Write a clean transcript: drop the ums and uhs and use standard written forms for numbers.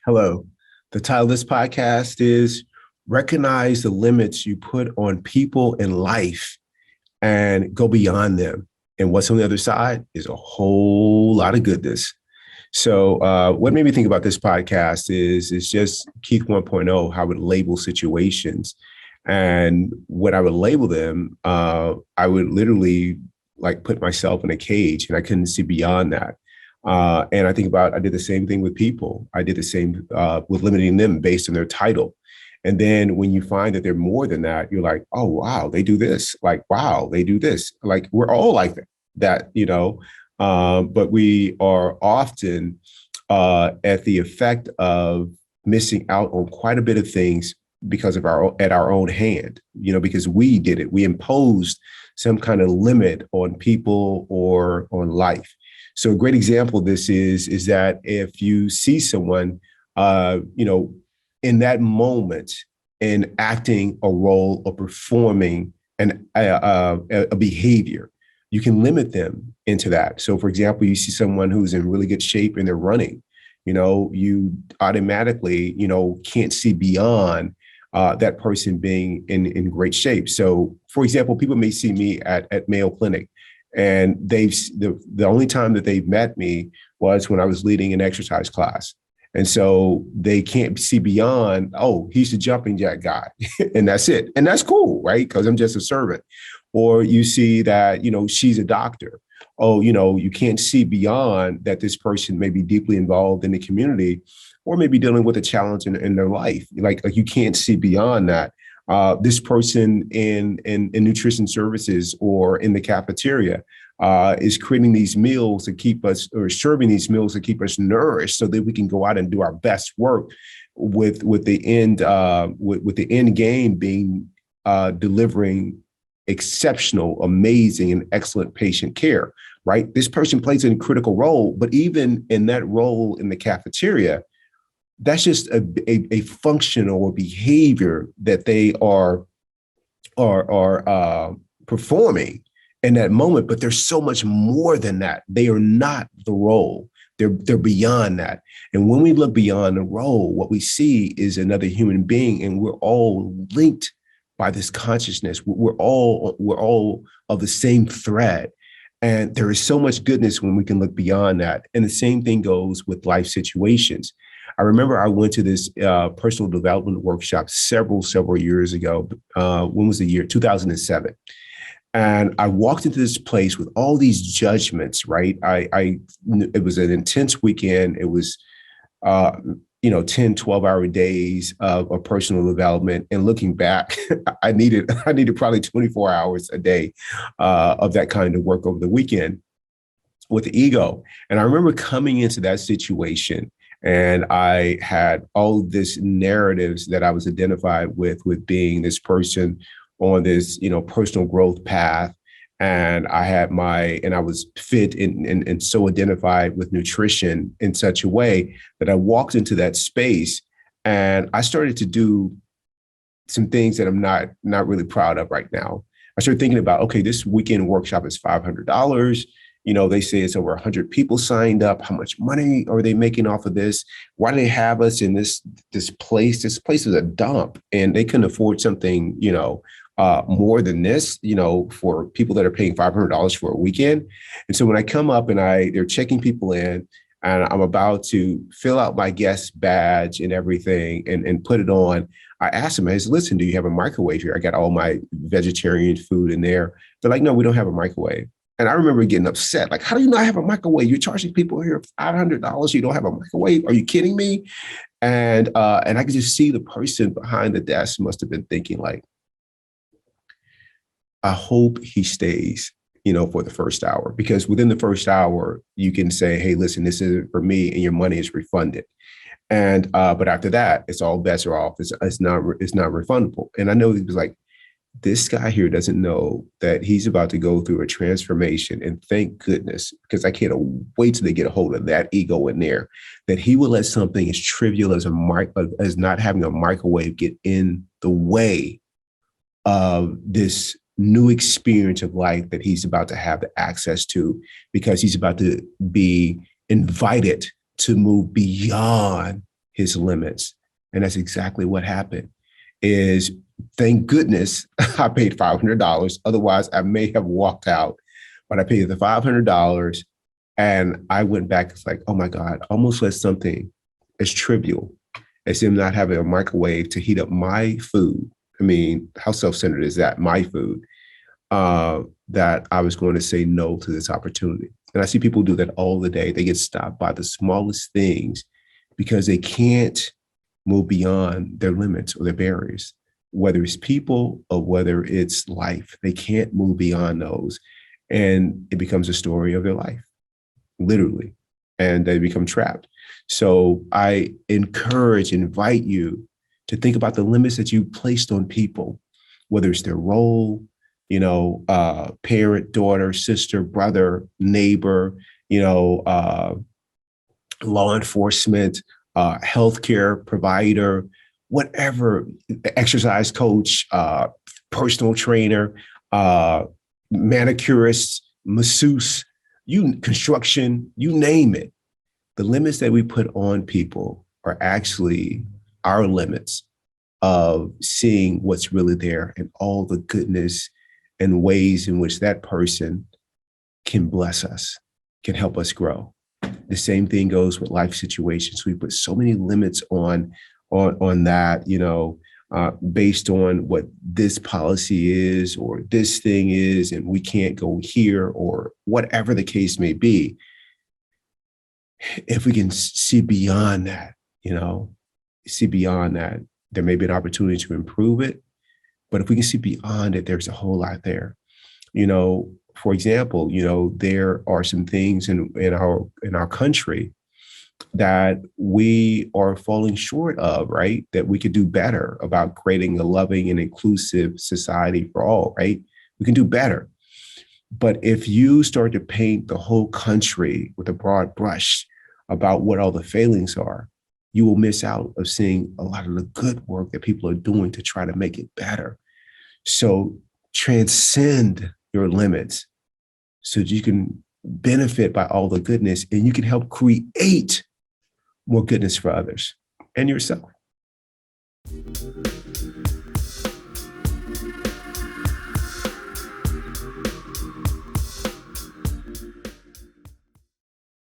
Hello. The title of this podcast is Recognize the Limits You Put on People in Life and Go Beyond Them. And what's on the other side is a whole lot of goodness. So what made me think about this podcast is just Keith 1.0, how I would label situations. And when I would label them, I would literally like put myself in a cage and I couldn't see beyond that. And I did the same thing with people. I did the same with limiting them based on their title. And then when you find that they're more than that, you're like, oh, wow, they do this. Like, wow, they do this. Like, we're all like that. But we are often at the effect of missing out on quite a bit of things because of our own hand, because we did it. We imposed some kind of limit on people or on life. So a great example of this is that if you see someone, in that moment and acting a role or performing a behavior, you can limit them into that. So for example, you see someone who's in really good shape and they're running, you automatically, can't see beyond that person being in great shape. So for example, people may see me at Mayo Clinic, and the only time that they've met me was when I was leading an exercise class. And so they can't see beyond, oh, he's the jumping jack guy. And that's it. And that's cool, right? Because I'm just a servant. Or you see that, she's a doctor. Oh, you can't see beyond that this person may be deeply involved in the community or maybe dealing with a challenge in their life. Like you can't see beyond that. This person in nutrition services or in the cafeteria is creating these meals to keep us, or serving these meals to keep us nourished, so that we can go out and do our best work with the end game being delivering exceptional, amazing, and excellent patient care. Right? This person plays a critical role, but even in that role in the cafeteria, that's just a function or behavior that they are performing in that moment. But there's so much more than that. They are not the role. They're beyond that. And when we look beyond the role, what we see is another human being, and we're all linked by this consciousness. We're all of the same thread. And there is so much goodness when we can look beyond that. And the same thing goes with life situations. I remember I went to this personal development workshop several years ago. When was the year? 2007. And I walked into this place with all these judgments, right? It was an intense weekend. It was, 10, 12-hour days of personal development. And looking back, I needed probably 24 hours a day of that kind of work over the weekend with the ego. And I remember coming into that situation, and I had all this narratives that I was identified with being this person on this, personal growth path. And I was fit and so identified with nutrition in such a way that I walked into that space and I started to do some things that I'm not really proud of right now. I started thinking about, okay, this weekend workshop is $500. They say it's over 100 people signed up. How much money are they making off of this? Why do they have us in this place? This place is a dump, and they couldn't afford something, more than this, for people that are paying $500 for a weekend. And so when I come up and they're checking people in, and I'm about to fill out my guest badge and everything and put it on, I asked them, I said, listen, do you have a microwave here? I got all my vegetarian food in there. They're like, no, we don't have a microwave. And I remember getting upset. Like, how do you not have a microwave? You're charging people here $500. You don't have a microwave? Are you kidding me? And I could just see the person behind the desk must have been thinking like, I hope he stays, for the first hour, because within the first hour, you can say, hey, listen, this isn't for me, and your money is refunded. And but after that, it's all bets are off. It's not refundable. And I know he was like, this guy here doesn't know that he's about to go through a transformation. And thank goodness, because I can't wait till they get a hold of that ego in there, that he will let something as trivial as as not having a microwave get in the way of this new experience of life that he's about to have access to, because he's about to be invited to move beyond his limits. And that's exactly what happened. Is thank goodness I paid $500. Otherwise, I may have walked out. But I paid the $500, and I went back. It's like, oh my God, almost let something as trivial as him not having a microwave to heat up my food. I mean, how self-centered is that? My food. That I was going to say no to this opportunity. And I see people do that all the day. They get stopped by the smallest things because they can't move beyond their limits or their barriers, whether it's people or whether it's life. They can't move beyond those. And it becomes a story of their life, literally. And they become trapped. So I invite you to think about the limits that you placed on people, whether it's their role, parent, daughter, sister, brother, neighbor, law enforcement, healthcare provider, whatever, exercise coach, personal trainer, manicurist, masseuse, construction, you name it. The limits that we put on people are actually our limits of seeing what's really there and all the goodness and ways in which that person can bless us, can help us grow. The same thing goes with life situations. We put so many limits on that, based on what this policy is or this thing is, and we can't go here or whatever the case may be. If we can see beyond that, there may be an opportunity to improve it. But if we can see beyond it, there's a whole lot there. For example, there are some things in our country that we are falling short of, right? That we could do better about creating a loving and inclusive society for all, right? We can do better. But if you start to paint the whole country with a broad brush about what all the failings are, you will miss out of seeing a lot of the good work that people are doing to try to make it better. So transcend your limits so that you can benefit by all the goodness and you can help create more goodness for others and yourself.